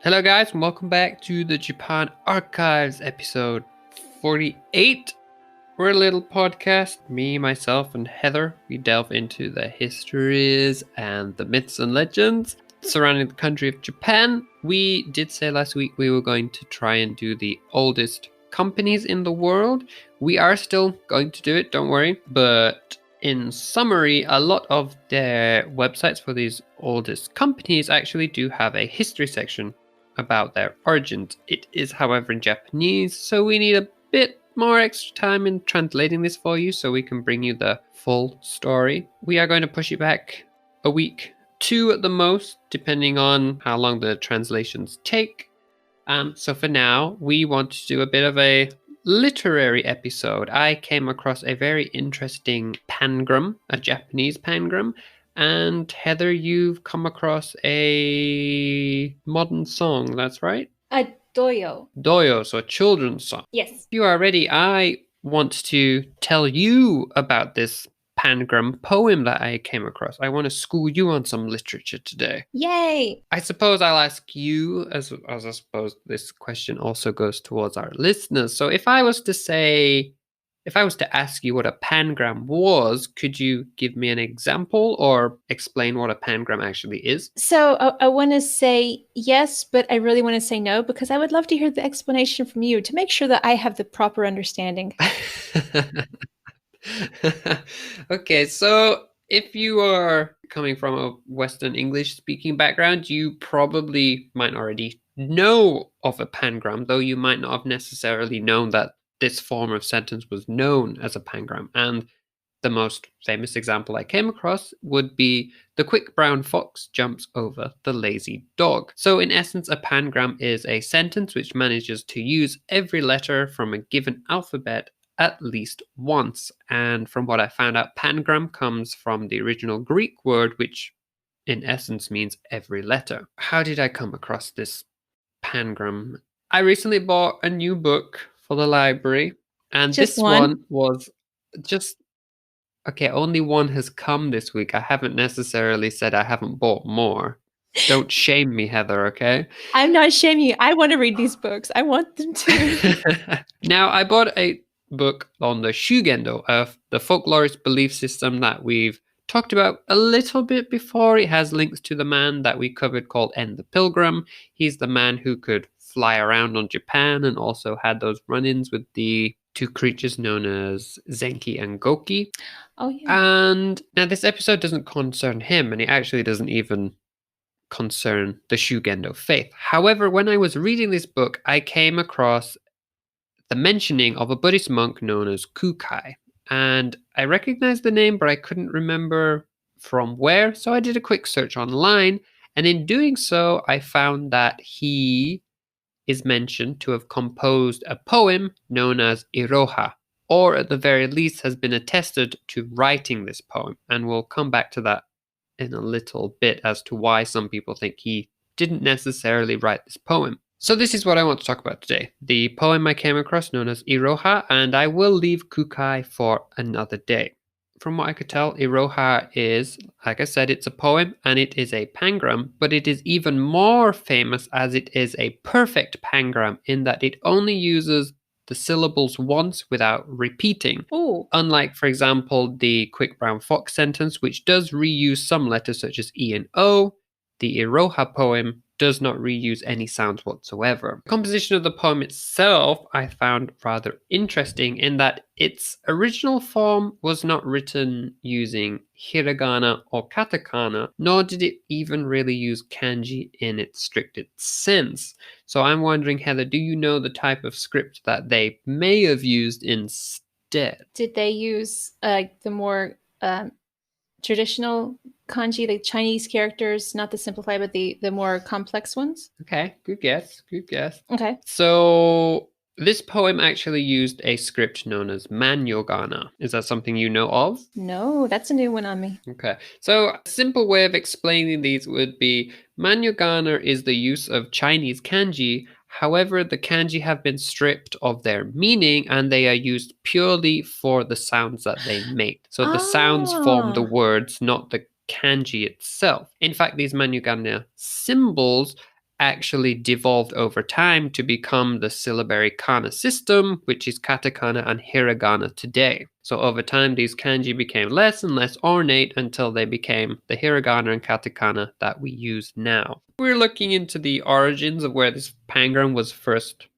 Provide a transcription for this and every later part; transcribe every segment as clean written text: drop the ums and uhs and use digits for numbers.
Hello guys, and welcome back to the Japan Archives episode 48. We're a little podcast, me, myself, and Heather. We delve into the histories and the myths and legends surrounding the country of Japan. We did say last week we were going to try and do the oldest companies in the world. We are still going to do it, don't worry, but in summary, a lot of their websites for these oldest companies actually do have a history section about their origins. It is, however, in Japanese, so we need a bit more extra time in translating this for you so we can bring you the full story. We are going to push it back a week, 2 at the most, depending on how long the translations take. So for now, we want to do a bit of a literary episode. I came across a very interesting pangram, a Japanese pangram, and Heather, you've come across a modern song, that's right? A doyo. Doyo, so a children's song. Yes. If you are ready, I want to tell you about this pangram poem that I came across. I want to school you on some literature today. Yay! I suppose I'll ask you, as I suppose this question also goes towards our listeners. So if I was to ask you what a pangram was, could you give me an example or explain what a pangram actually is? So I want to say yes, but I really want to say no because I would love to hear the explanation from you to make sure that I have the proper understanding. Okay, so if you are coming from a Western English speaking background, you probably might already know of a pangram, though you might not have necessarily known that this form of sentence was known as a pangram. And the most famous example I came across would be the quick brown fox jumps over the lazy dog. So in essence, a pangram is a sentence which manages to use every letter from a given alphabet at least once. And from what I found out, pangram comes from the original Greek word, which in essence means every letter. How did I come across this pangram? I recently bought a new book for the library, and Just this one was just... Okay, only one has come this week. I haven't necessarily said I haven't bought more. Don't shame me, Heather, okay? I'm not shaming you. I want to read these books. I want them to. Now, I bought a book on the Shugendo, of the folklorist belief system that we've talked about a little bit before. It has links to the man that we covered called N the Pilgrim. He's the man who could fly around on Japan and also had those run-ins with the 2 creatures known as Zenki and Goki. Oh, yeah. And now this episode doesn't concern him, and it actually doesn't even concern the Shugendo faith. However, when I was reading this book, I came across the mentioning of a Buddhist monk known as Kukai. And I recognized the name, but I couldn't remember from where, so I did a quick search online. And in doing so, I found that he is mentioned to have composed a poem known as Iroha, or at the very least has been attested to writing this poem. And we'll come back to that in a little bit as to why some people think he didn't necessarily write this poem. So this is what I want to talk about today. The poem I came across known as Iroha, and I will leave Kukai for another day. From what I could tell, Iroha is, like I said, it's a poem and it is a pangram, but it is even more famous as it is a perfect pangram in that it only uses the syllables once without repeating. Ooh. Unlike, for example, the quick brown fox sentence, which does reuse some letters such as E and O, the Iroha poem does not reuse any sounds whatsoever. The composition of the poem itself I found rather interesting in that its original form was not written using hiragana or katakana, nor did it even really use kanji in its strictest sense. So I'm wondering, Heather, do you know the type of script that they may have used instead? Did they use the more traditional kanji, the Chinese characters, not the simplified, but the more complex ones? Okay, good guess, good guess. Okay. So this poem actually used a script known as Manyogana. Is that something you know of? No, that's a new one on me. Okay, so a simple way of explaining these would be Manyogana is the use of Chinese kanji. However, the kanji have been stripped of their meaning and they are used purely for the sounds that they make. So the sounds form the words, not the kanji itself. In fact, these Manyogana symbols actually devolved over time to become the syllabary kana system, which is katakana and hiragana today. So over time, these kanji became less and less ornate until they became the hiragana and katakana that we use now. We're looking into the origins of where this pangram was first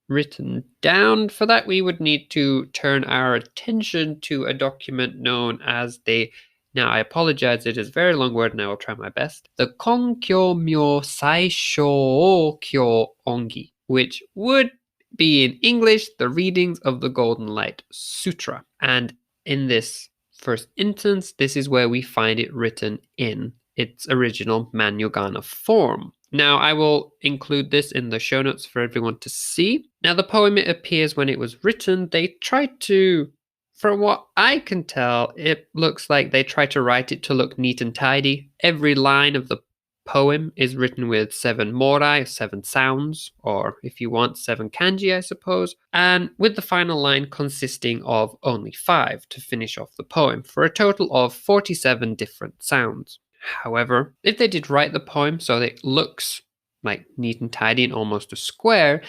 written down. For that, we would need to turn our attention to a document known as the, now I apologize, it is a very long word and I will try my best, the Konkyo Myo Saisho Kyo Ongi, which would be in English the readings of the Golden Light Sutra. And in this first instance, this is where we find it written in its original Manyogana form. Now, I will include this in the show notes for everyone to see. Now, the poem, it appears when it was written, they tried to, from what I can tell, it looks like they tried to write it to look neat and tidy. Every line of the poem is written with 7 morai, 7 sounds, or if you want, 7 kanji, I suppose, and with the final line consisting of only 5 to finish off the poem, for a total of 47 different sounds. However, if they did write the poem so that it looks like neat and tidy and almost a square,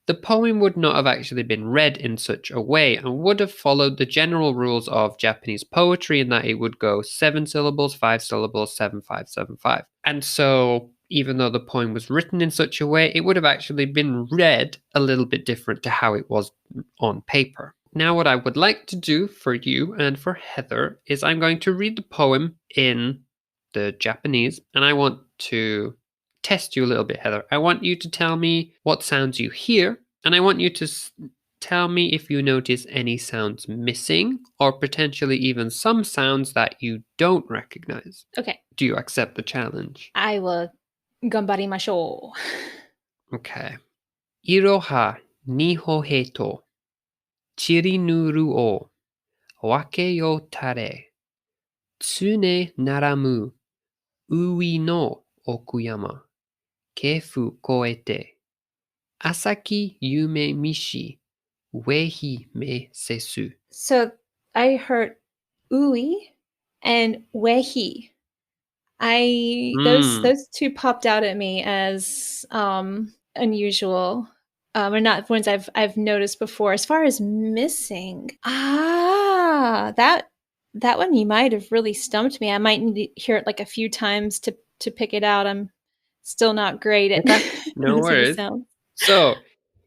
the poem would not have actually been read in such a way and would have followed the general rules of Japanese poetry in that it would go 7 syllables, 5 syllables, 7, 5, 7, 5. And so, even though the poem was written in such a way, it would have actually been read a little bit different to how it was on paper. Now, what I would like to do for you and for Heather is I'm going to read the poem in the Japanese, and I want to test you a little bit, Heather. I want you to tell me what sounds you hear, and I want you to tell me if you notice any sounds missing, or potentially even some sounds that you don't recognize. Okay. Do you accept the challenge? I will ganbarimashou. Okay. Iroha ni hohe to chirinuru o wake yo tare tsune naramu ui no okuyama kefu koete asaki yume mishi wehi me sesu. So I heard ui and wehi. Those two popped out at me as unusual. Or not ones I've noticed before. As far as missing, that one you might have really stumped me. I might need to hear it like a few times to pick it out. I'm still not great at No worries. sound. So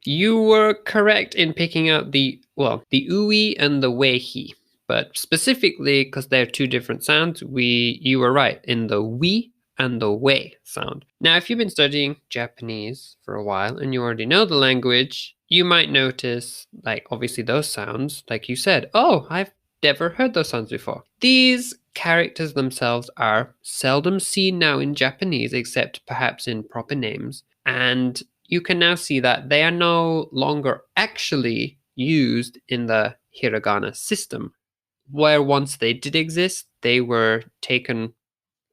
you were correct in picking out the ui and the wehi, but specifically because they're two different sounds, you were right in the we and the we sound. Now, if you've been studying Japanese for a while and you already know the language, you might notice, like, obviously those sounds, like you said, oh, I've never heard those sounds before. These characters themselves are seldom seen now in Japanese, except perhaps in proper names. And you can now see that they are no longer actually used in the hiragana system. Where once they did exist, they were taken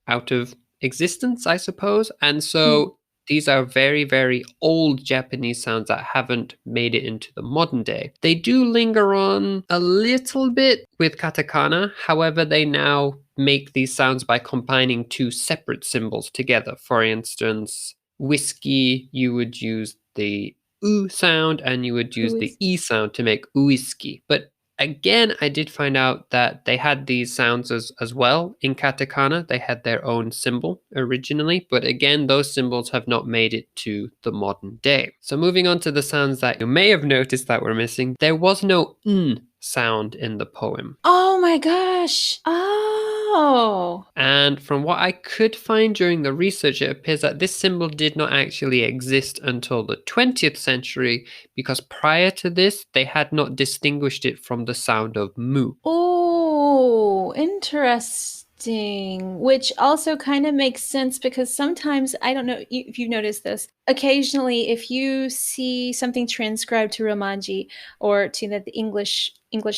out of existence, I suppose. And so these are very, very old Japanese sounds that haven't made it into the modern day. They do linger on a little bit with katakana. However, they now make these sounds by combining 2 separate symbols together. For instance, whiskey, you would use the U sound and you would use the E sound to make uiski. But again, I did find out that they had these sounds as well in katakana. They had their own symbol originally, but again, those symbols have not made it to the modern day. So moving on to the sounds that you may have noticed that were missing, there was no n sound in the poem. Oh my gosh. Oh. And from what I could find during the research, it appears that this symbol did not actually exist until the 20th century, because prior to this, they had not distinguished it from the sound of mu. Oh, interesting. Which also kind of makes sense because sometimes, I don't know if you've noticed this, occasionally if you see something transcribed to Romanji or to the English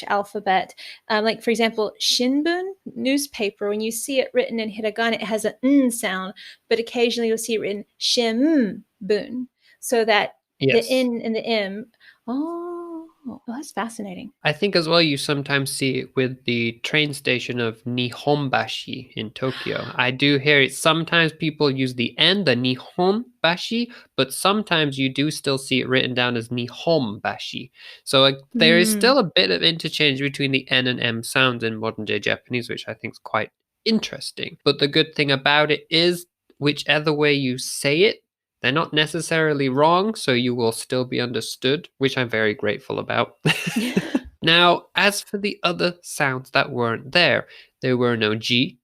alphabet, like for example, Shinbun newspaper, when you see it written in hiragana, it has an n sound, but occasionally you'll see it written Shinbun, so that Yes. the n and the m. Oh. well, that's fascinating. I think as well you sometimes see it with the train station of Nihonbashi in Tokyo. I do hear it. Sometimes people use the N, the Nihonbashi, but sometimes you do still see it written down as Nihonbashi. So there is Mm. still a bit of interchange between the N and M sounds in modern day Japanese, which I think is quite interesting. But the good thing about it is, whichever way you say it, they're not necessarily wrong, so you will still be understood, which I'm very grateful about. Now, as for the other sounds that weren't there were no G,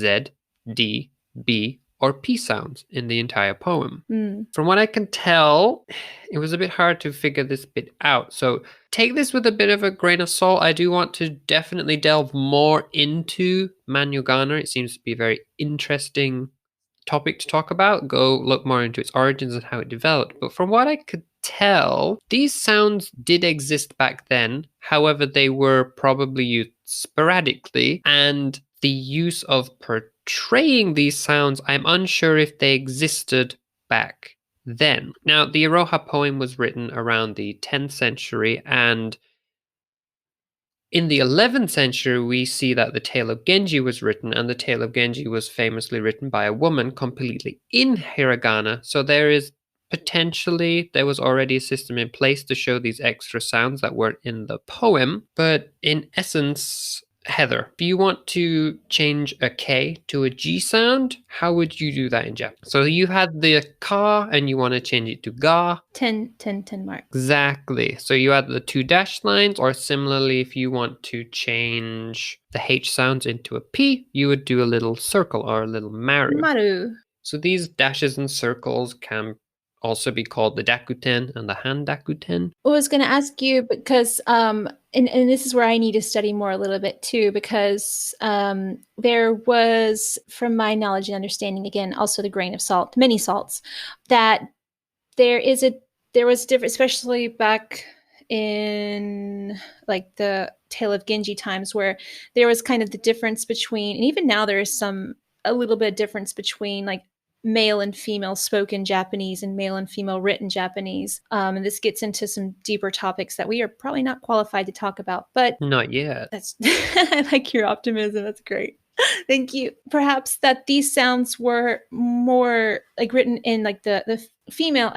Z, D, B, or P sounds in the entire poem. Mm. From what I can tell, it was a bit hard to figure this bit out. So take this with a bit of a grain of salt. I do want to definitely delve more into Manyugana. It seems to be a very interesting topic to talk about, go look more into its origins and how it developed. But from what I could tell, these sounds did exist back then. However, they were probably used sporadically, and the use of portraying these sounds, I'm unsure if they existed back then. Now, the Iroha poem was written around the 10th century, and in the 11th century, we see that the Tale of Genji was written, and the Tale of Genji was famously written by a woman completely in hiragana. So there was already a system in place to show these extra sounds that weren't in the poem. But in essence, Heather, if you want to change a K to a G sound, how would you do that in Japanese? So you had the ka and you want to change it to ga. 10 marks. Exactly. So you add the two dash lines, or similarly, if you want to change the H sounds into a P, you would do a little circle or a little maru. Maru. So these dashes and circles can also be called the dakuten and the handakuten. I was going to ask you because, and this is where I need to study more a little bit too, because there was, from my knowledge and understanding, again, also the grain of salt, many salts, that there was different, especially back in like the Tale of Genji times, where there was kind of the difference between, and even now there is a little bit of difference between like male and female spoken Japanese and male and female written Japanese. And this gets into some deeper topics that we are probably not qualified to talk about, but Not yet. that's I like your optimism. That's great. Thank you. Perhaps that these sounds were more like written in like the female.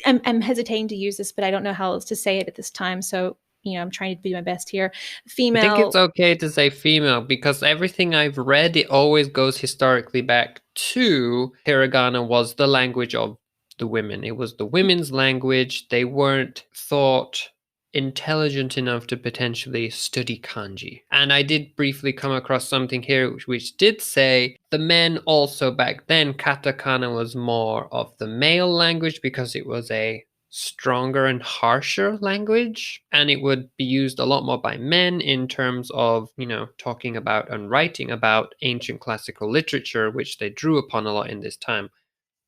I'm hesitating to use this, but I don't know how else to say it at this time. So I'm trying to do my best here. I think it's Female. okay to say female because everything I've read, it always goes historically back to hiragana was the language of the women. It was the women's language. They weren't thought intelligent enough to potentially study kanji. And I did briefly come across something here which did say the men also back then, katakana was more of the male language because it was a stronger and harsher language, and it would be used a lot more by men in terms of talking about and writing about ancient classical literature, which they drew upon a lot in this time.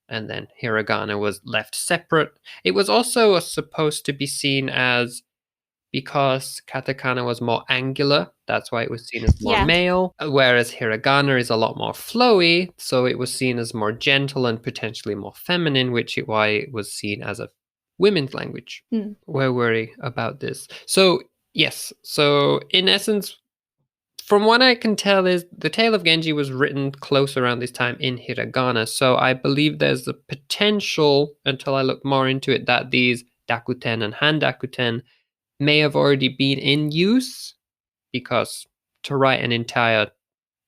And then hiragana was left separate. It was also supposed to be seen as, because katakana was more angular, that's why it was seen as more male, whereas hiragana is a lot more flowy, so it was seen as more gentle and potentially more feminine, which is why it was seen as a women's language. We're worried about this. So yes, so in essence, from what I can tell, is the Tale of Genji was written close around this time in hiragana. So I believe there's the potential, until I look more into it, that these dakuten and handakuten may have already been in use, because to write an entire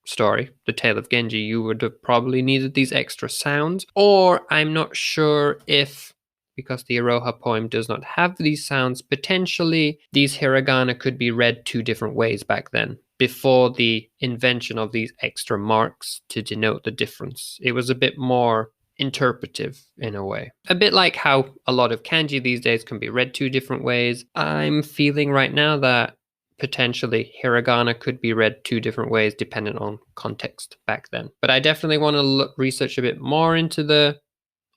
story, the Tale of Genji, you would have probably needed these extra sounds. Or I'm not sure if, because the Iroha poem does not have these sounds, potentially these hiragana could be read two different ways back then, before the invention of these extra marks to denote the difference. It was a bit more interpretive in a way. A bit like how a lot of kanji these days can be read two different ways. I'm feeling right now that potentially hiragana could be read two different ways depending on context back then. But I definitely want to research a bit more into the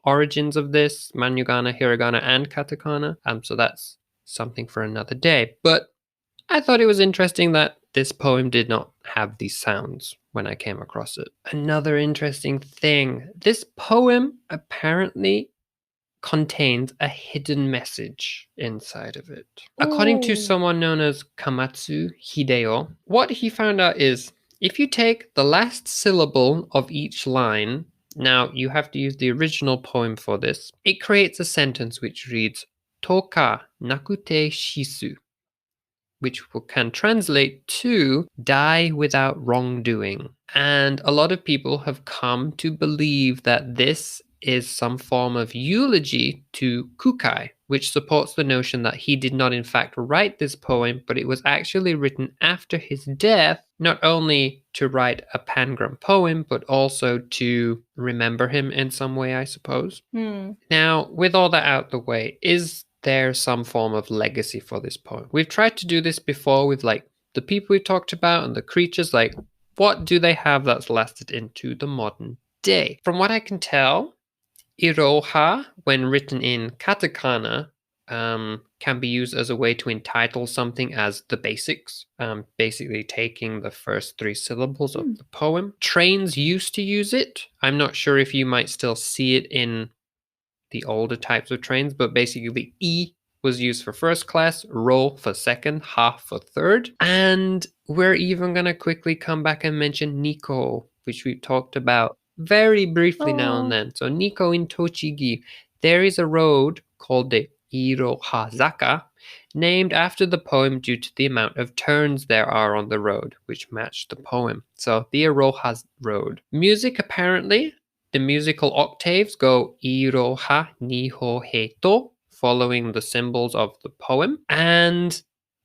origins of this, manyugana, hiragana, and katakana. So that's something for another day. But I thought it was interesting that this poem did not have these sounds when I came across it. Another interesting thing, this poem apparently contains a hidden message inside of it. Ooh. According to someone known as Kamatsu Hideo, what he found out is if you take the last syllable of each line, now you have to use the original poem for this, it creates a sentence which reads Toka nakute shisu, which can translate to die without wrongdoing. And a lot of people have come to believe that this is some form of eulogy to Kukai, which supports the notion that he did not in fact write this poem, but it was actually written after his death, not only to write a pangram poem, but also to remember him in some way, I suppose. Now, with all that out the way, is there some form of legacy for this poem? We've tried to do this before with like the people we talked about and the creatures, like what do they have that's lasted into the modern day? From what I can tell, Iroha, when written in katakana, can be used as a way to entitle something as the basics, basically taking the first three syllables of the poem. Trains used to use it. I'm not sure if you might still see it in the older types of trains, but basically E was used for first class, Ro for second, Ha for third. And we're even going to quickly come back and mention Nikko, which we've talked about very briefly now and then. So Nikko in Tochigi, there is a road called the Iroha named after the poem due to the amount of turns there are on the road, which match the poem. So the Iroha Road. Music, apparently, the musical octaves go Iroha Niho Heito, following the symbols of the poem. And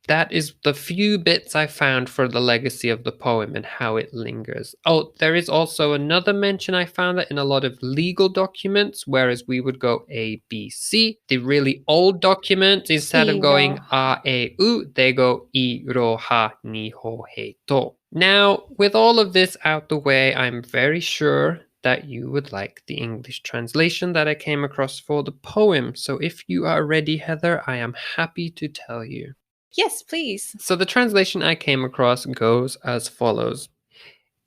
that is the few bits I found for the legacy of the poem and how it lingers. Oh, there is also another mention I found that in a lot of legal documents, whereas we would go A, B, C. The really old documents, instead of going A, E, U, they go Iroha Niho Heito. Now, with all of this out the way, I'm very sure that you would like the English translation that I came across for the poem. So if you are ready, Heather, I am happy to tell you. Yes, please. So the translation I came across goes as follows.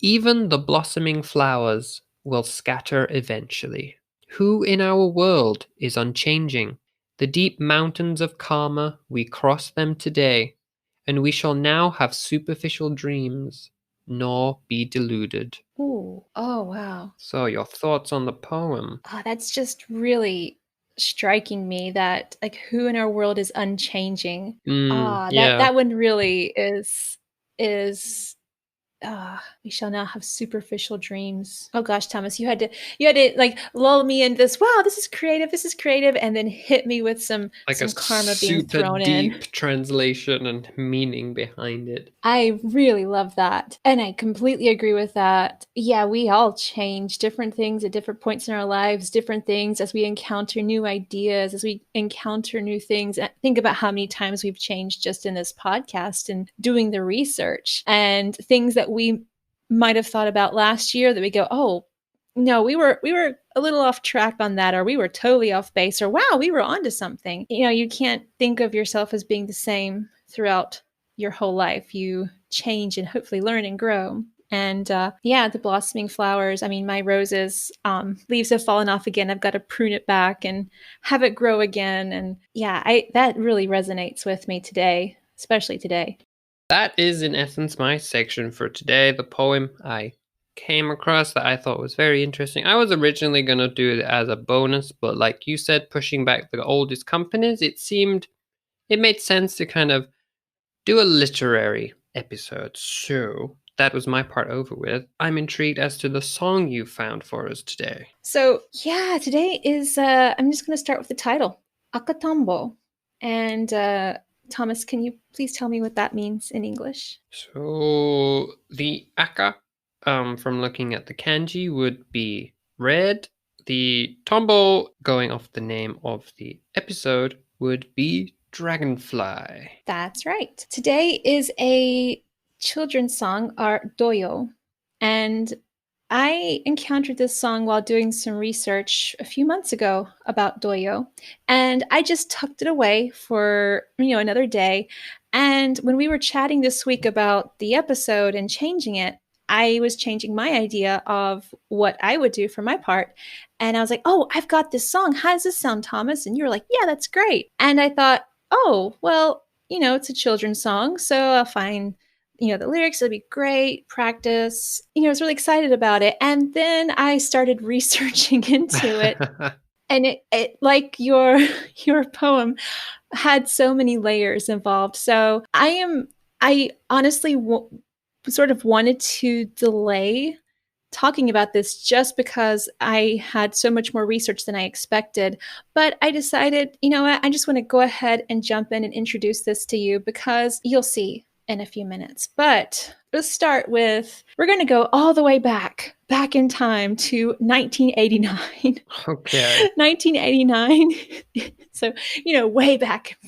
Even the blossoming flowers will scatter eventually. Who in our world is unchanging? The deep mountains of karma, we cross them today, and we shall now have superficial dreams, nor be deluded. Ooh. Oh, wow. So your thoughts on the poem? That's just really striking me that like who in our world is unchanging. Yeah. That one really is we shall now have superficial dreams. Oh gosh, Thomas, you had to like lull me in this. Wow, this is creative, and then hit me with some karma being thrown in. Super deep translation and meaning behind it. I really love that. And I completely agree with that. Yeah, we all change different things at different points in our lives, different things as we encounter new ideas, as we encounter new things. Think about how many times we've changed just in this podcast and doing the research and things that we might have thought about last year that we go, oh, no, we were a little off track on that, or we were totally off base, or wow, we were onto something. You know, you can't think of yourself as being the same throughout your whole life. You change and hopefully learn and grow. And the blossoming flowers. I mean, my roses leaves have fallen off again. I've got to prune it back and have it grow again. And that really resonates with me today, especially today. That is in essence my section for today. The poem I came across that I thought was very interesting. I was originally going to do it as a bonus, but like you said, pushing back the oldest companies, it made sense to kind of do a literary episode. So that was my part over with. I'm intrigued as to the song you found for us today. So today is I'm just going to start with the title, Akatambo. And Thomas, can you please tell me what that means in English? So the aka, from looking at the kanji, would be red. The tombo, going off the name of the episode, would be dragonfly. That's right. Today is a children's song, our doyo. And I encountered this song while doing some research a few months ago about doyo. And I just tucked it away for, another day. And when we were chatting this week about the episode and changing it, I was changing my idea of what I would do for my part. And I was like, oh, I've got this song. How does this sound, Thomas? And you were like, yeah, that's great. And I thought, oh, well, it's a children's song. So I'll find, the lyrics. It'll be great. Practice. I was really excited about it. And then I started researching into it. And it like your poem had so many layers involved. So I honestly sort of wanted to delay talking about this just because I had so much more research than I expected. But I decided, what, I just want to go ahead and jump in and introduce this to you because you'll see in a few minutes. But let's start with, we're going to go all the way back in time to 1989. Okay. 1989. So, way back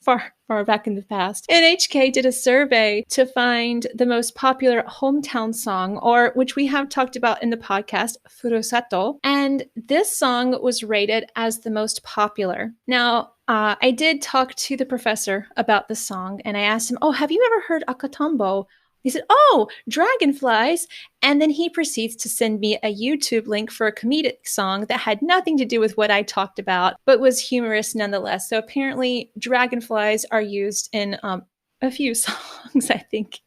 far back in the past. NHK did a survey to find the most popular hometown song, or which we have talked about in the podcast, Furusato. And this song was rated as the most popular. Now, I did talk to the professor about the song, and I asked him, oh, have you ever heard Akatambo? He said, oh, dragonflies. And then he proceeds to send me a YouTube link for a comedic song that had nothing to do with what I talked about, but was humorous nonetheless. So apparently dragonflies are used in a few songs, I think,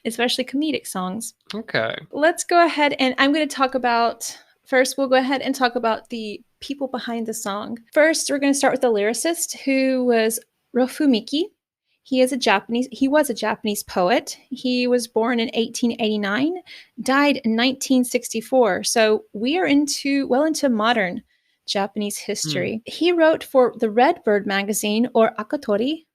especially comedic songs. Okay. Let's go ahead and I'm going to talk about, first we'll go ahead and talk about the people behind the song. First, we're going to start with the lyricist, who was Rofumiki. He was a Japanese poet. He was born in 1889, died in 1964. So we are into modern Japanese history. He wrote for the Red Bird magazine, or Akatori,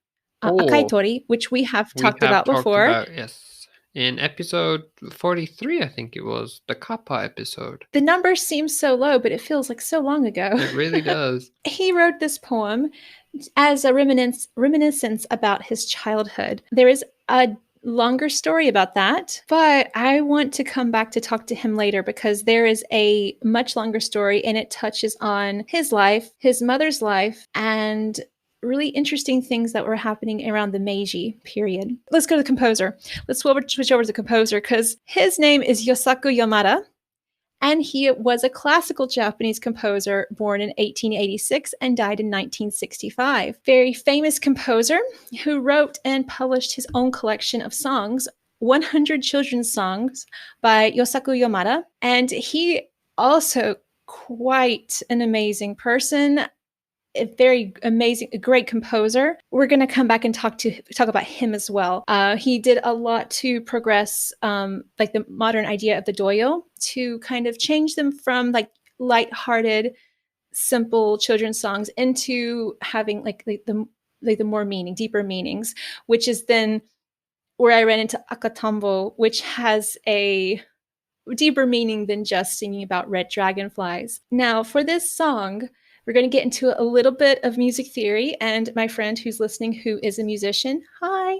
Akaitori, which we have talked about before. Yes. In episode 43, I think it was, the Kappa episode. The number seems so low, but it feels like so long ago. It really does. He wrote this poem as a reminiscence about his childhood. There is a longer story about that, but I want to come back to talk to him later because there is a much longer story and it touches on his life, his mother's life, and really interesting things that were happening around the Meiji period. Let's go to the composer. Let's switch over to the composer because his name is Yosaku Yamada. And he was a classical Japanese composer born in 1886 and died in 1965. Very famous composer who wrote and published his own collection of songs, 100 children's songs by Yosaku Yamada. And he also quite an amazing person, a very amazing, a great composer. We're going to come back and talk about him as well. He did a lot to progress like the modern idea of the doyo, to kind of change them from like lighthearted, simple children's songs into having like the more deeper meanings, which is then where I ran into Akatambo, which has a deeper meaning than just singing about red dragonflies. Now, for this song, we're going to get into a little bit of music theory, and my friend who's listening, who is a musician, hi,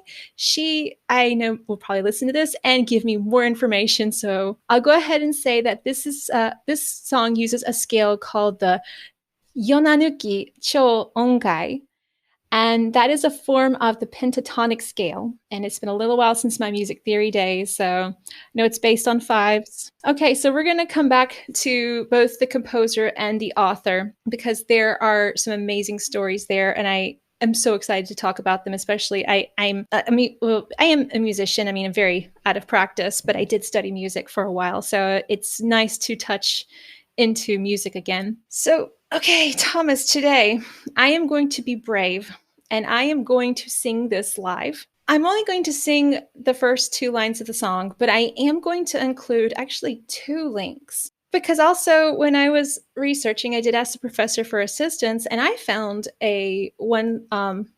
I know will probably listen to this and give me more information. So I'll go ahead and say that this song uses a scale called the Yonanuki Cho Ongai, and that is a form of the pentatonic scale. And it's been a little while since my music theory days, so I know it's based on fives. Okay, so we're going to come back to both the composer and the author because there are some amazing stories there, and I am so excited to talk about them. Especially, I am a musician. I mean, I'm very out of practice, but I did study music for a while, so it's nice to touch into music again. So, okay, Thomas, today I am going to be brave. And I am going to sing this live. I'm only going to sing the first 2 lines of the song, but I am going to include actually 2 links. Because also when I was researching, I did ask the professor for assistance, and I found one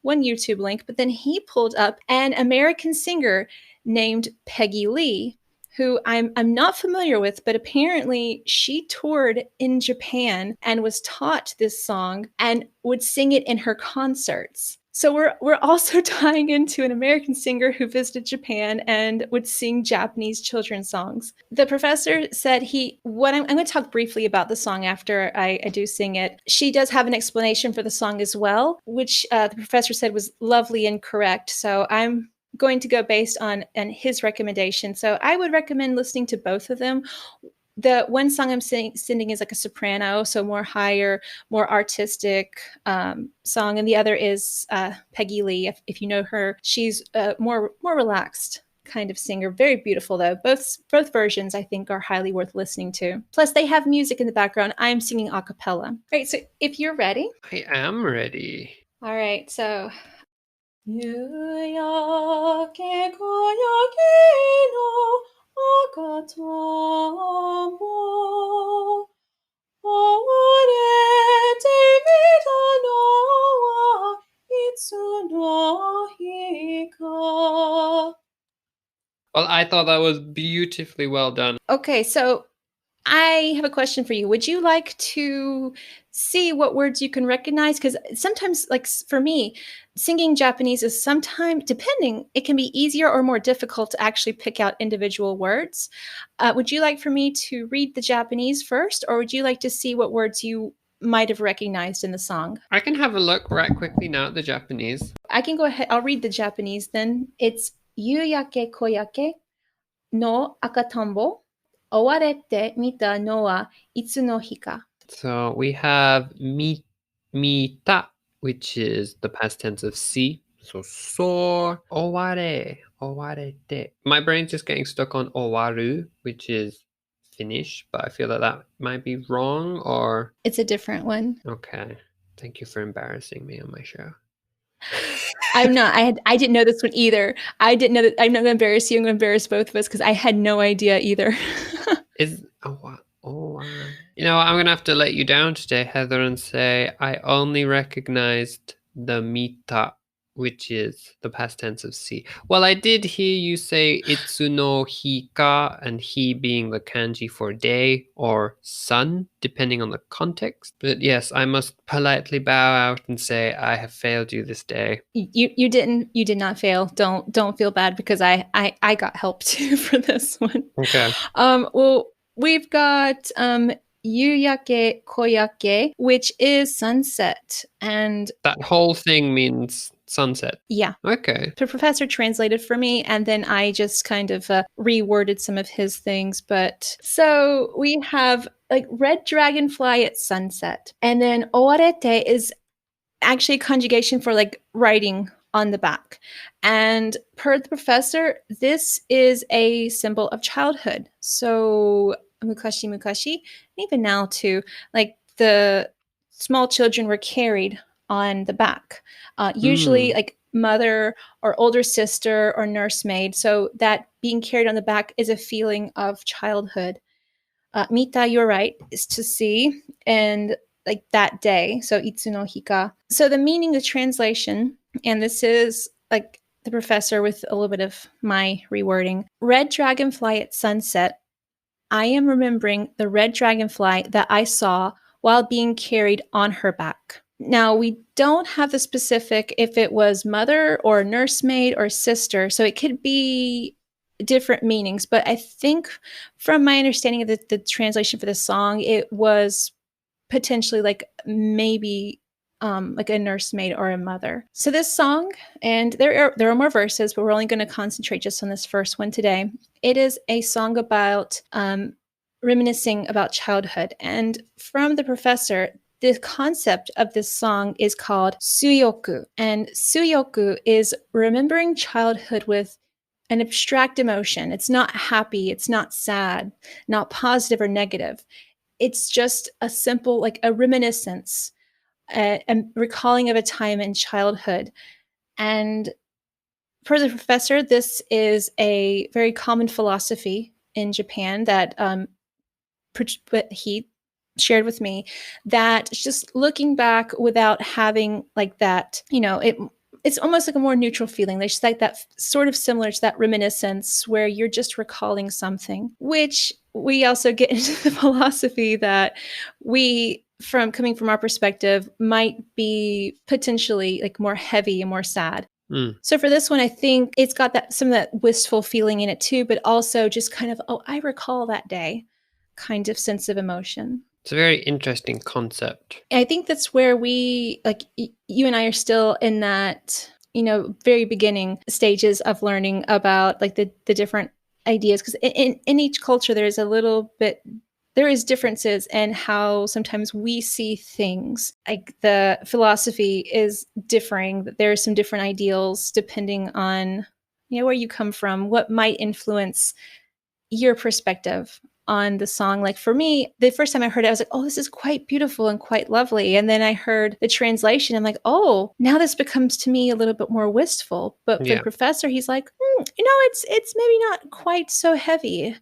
YouTube link, but then he pulled up an American singer named Peggy Lee, who I'm not familiar with, but apparently she toured in Japan and was taught this song and would sing it in her concerts. So we're also tying into an American singer who visited Japan and would sing Japanese children's songs. The professor said I'm going to talk briefly about the song after I do sing it. She does have an explanation for the song as well, which the professor said was lovely and correct. So I'm going to go based on his recommendation. So I would recommend listening to both of them. The one song I'm singing is like a soprano, so more higher, more artistic song, and the other is Peggy Lee. If you know her, she's more relaxed kind of singer. Very beautiful though. Both versions I think are highly worth listening to. Plus they have music in the background. I'm singing a cappella. All right, so if you're ready. I am ready. All right, so 夕焼け小焼けの赤とんぼ追われてみたのはいつの日か Well, I thought that was beautifully well done. Okay, so I have a question for you. Would you like to see what words you can recognize? Because sometimes, like for me, singing Japanese is sometimes, depending, it can be easier or more difficult to actually pick out individual words. Would you like for me to read the Japanese first, or would you like to see what words you might have recognized in the song? I can have a look right quickly now at the Japanese. I can go ahead. I'll read the Japanese then. It's Yuyake Koyake no Akatambo. 追われてみたのはいつの日か So we have mita, which is the past tense of see. So oware, owarete. My brain's just getting stuck on owaru, which is finish, but I feel that might be wrong or... It's a different one. Okay. Thank you for embarrassing me on my show. I'm not. I didn't know this one either. I didn't know that. I'm not going to embarrass you. I'm going to embarrass both of us because I had no idea either. You know, I'm going to have to let you down today, Heather, and say I only recognized the mita, which is the past tense of see. Well, I did hear you say itsuno hika, and he being the kanji for day or sun, depending on the context. But yes, I must politely bow out and say I have failed you this day. You did not fail. Don't feel bad because I got help too for this one. Okay. Well, we've got Yuyake Koyake, which is sunset, and that whole thing means sunset. Yeah. Okay. The professor translated for me, and then I just kind of reworded some of his things. But so we have like red dragonfly at sunset, and then owarete is actually a conjugation for like writing on the back. And per the professor, this is a symbol of childhood. So mukashi mukashi, and even now too, like the small children were carried on the back. Usually like mother or older sister or nursemaid. So that being carried on the back is a feeling of childhood. Mita, you're right, is to see and like that day. So itsu no hika. So the meaning, the translation, and this is like the professor with a little bit of my rewording. Red dragonfly at sunset. I am remembering the red dragonfly that I saw while being carried on her back. Now, we don't have the specific if it was mother or nursemaid or sister, so it could be different meanings. But I think from my understanding of the translation for the song, it was potentially like maybe like a nursemaid or a mother. So this song, and there are more verses, but we're only going to concentrate just on this first one today. It is a song about reminiscing about childhood. And from the professor, the concept of this song is called suyoku. And suyoku is remembering childhood with an abstract emotion. It's not happy, it's not sad, not positive or negative. It's just a simple, like a reminiscence, a recalling of a time in childhood. And per the professor, this is a very common philosophy in Japan that he shared with me, that just looking back without having like that, you know, it's almost like a more neutral feeling. There's like that sort of similar to that reminiscence where you're just recalling something, which we also get into the philosophy that we, from coming from our perspective, might be potentially like more heavy and more sad. So for this one, I think it's got that some of that wistful feeling in it too, but also just kind of, oh, I recall that day kind of sense of emotion. It's a very interesting concept. I think that's where we, like, you and I are still in that, very beginning stages of learning about like the different ideas, because in each culture there is differences in how sometimes we see things. Like the philosophy is differing, that there are some different ideals depending on where you come from, what might influence your perspective on the song. Like for me, the first time I heard it, I was like, oh, this is quite beautiful and quite lovely. And then I heard the translation. I'm like, oh, now this becomes to me a little bit more wistful. But the professor, he's like, it's maybe not quite so heavy.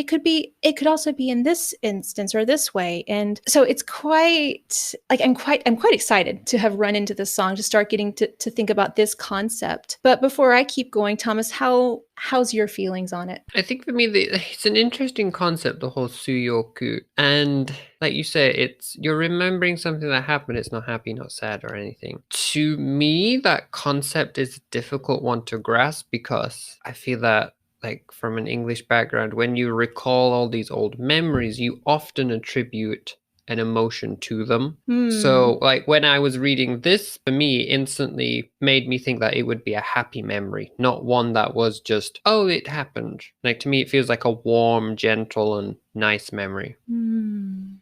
It could also be in this instance or this way. And so it's quite like, I'm quite excited to have run into this song, to start getting to think about this concept. But before I keep going, Thomas, how's your feelings on it? I think for me, it's an interesting concept, the whole suyoku. And like you say, you're remembering something that happened. It's not happy, not sad or anything. To me, that concept is a difficult one to grasp, because I feel that, like, from an English background, when you recall all these old memories, you often attribute an emotion to them. So like when I was reading this, for me, instantly made me think that it would be a happy memory, not one that was just, oh, it happened. Like, to me, it feels like a warm, gentle, and nice memory.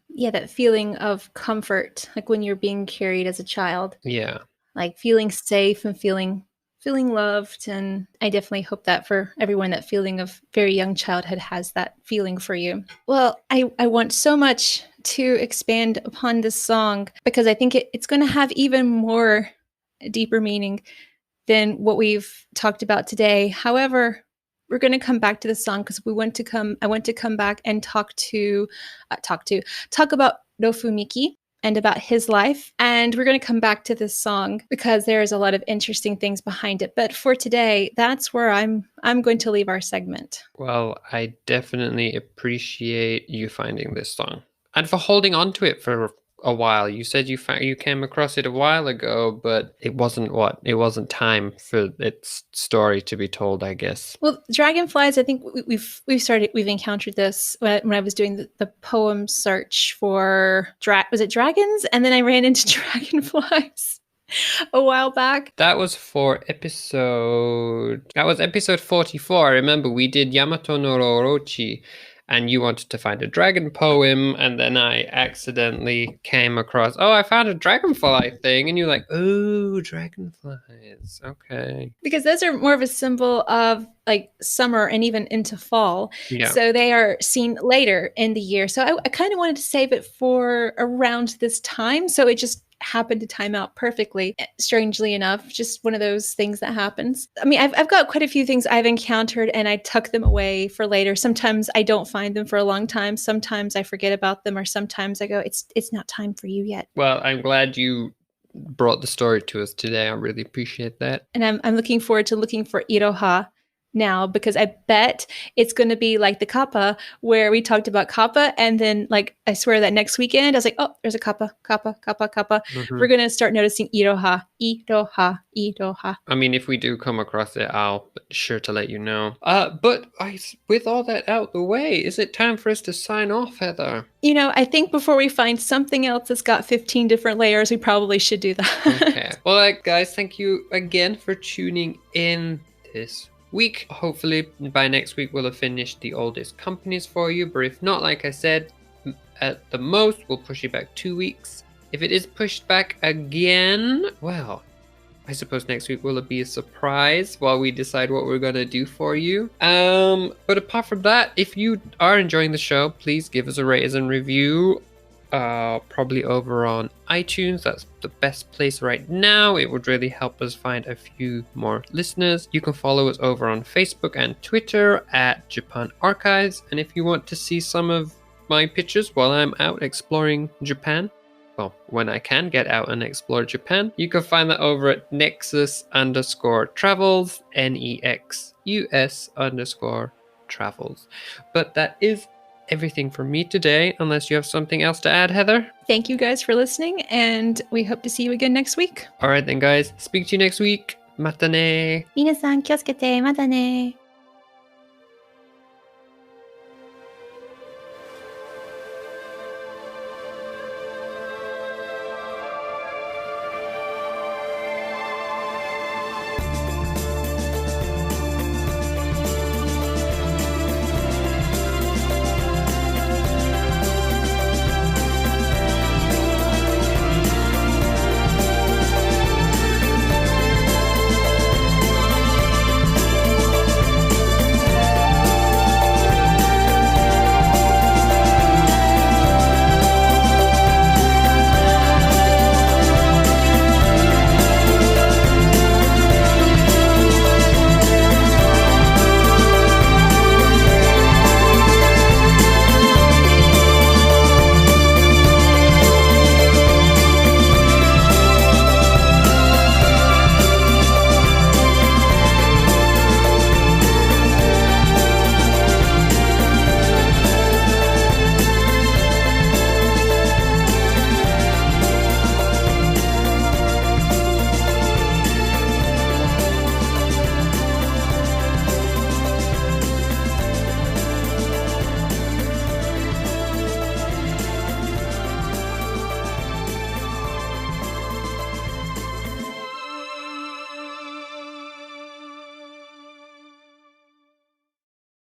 Yeah, that feeling of comfort, like when you're being carried as a child. Yeah. Like feeling safe and feeling loved. And I definitely hope that for everyone, that feeling of very young childhood has that feeling for you. Well, I want so much to expand upon this song, because I think it's going to have even more deeper meaning than what we've talked about today. However, we're going to come back to the song, because I want to come back and talk about Rofumiki and about his life. And we're going to come back to this song because there's a lot of interesting things behind it. But for today, that's where I'm going to leave our segment. Well, I definitely appreciate you finding this song and for holding on to it for a while. You said you came across it a while ago, but it wasn't time for its story to be told, I guess. Well, dragonflies, I think we've encountered this when I was doing the poem search for was it dragons, and then I ran into dragonflies a while back. That was episode 44. I remember we did Yamato no Orochi, and you wanted to find a dragon poem, and then I accidentally came across, I found a dragonfly thing, and you're like, oh, dragonflies, okay. Because those are more of a symbol of like summer and even into fall. Yeah. So they are seen later in the year. So I kind of wanted to save it for around this time. So it just happened to time out perfectly, strangely enough. Just one of those things that happens. I mean, I've got quite a few things I've encountered and I tuck them away for later. Sometimes I don't find them for a long time. Sometimes I forget about them, or sometimes I go, it's not time for you yet. Well, I'm glad you brought the story to us today. I really appreciate that. And I'm looking forward to looking for Iroha now, because I bet it's going to be like the kappa, where we talked about kappa, and then like I swear that next weekend I was like, oh, there's a kappa. Mm-hmm. We're going to start noticing Iroha. I mean, if we do come across it, I'll be sure to let you know. But with all that out the way, is it time for us to sign off, Heather? I think before we find something else that's got 15 different layers, we probably should do that. Okay. Well, guys, thank you again for tuning in this week. Hopefully by next week we'll have finished the oldest companies for you, but if not, like I said, at the most we'll push it back 2 weeks. If it is pushed back again, well, I suppose next week will be a surprise while we decide what we're gonna do for you. But apart from that, if you are enjoying the show, please give us a rate and review. Probably over on iTunes. That's the best place right now. It would really help us find a few more listeners. You can follow us over on Facebook and Twitter at Japan Archives. And if you want to see some of my pictures while I'm out exploring Japan, well, when I can get out and explore Japan, you can find that over at Nexus_travels, NEXUS_travels. But that is everything from me today, unless you have something else to add, Heather. Thank you guys for listening, and we hope to see you again next week. All right then, guys. Speak to you next week. Mata ne. 皆さん気をつけて。またね。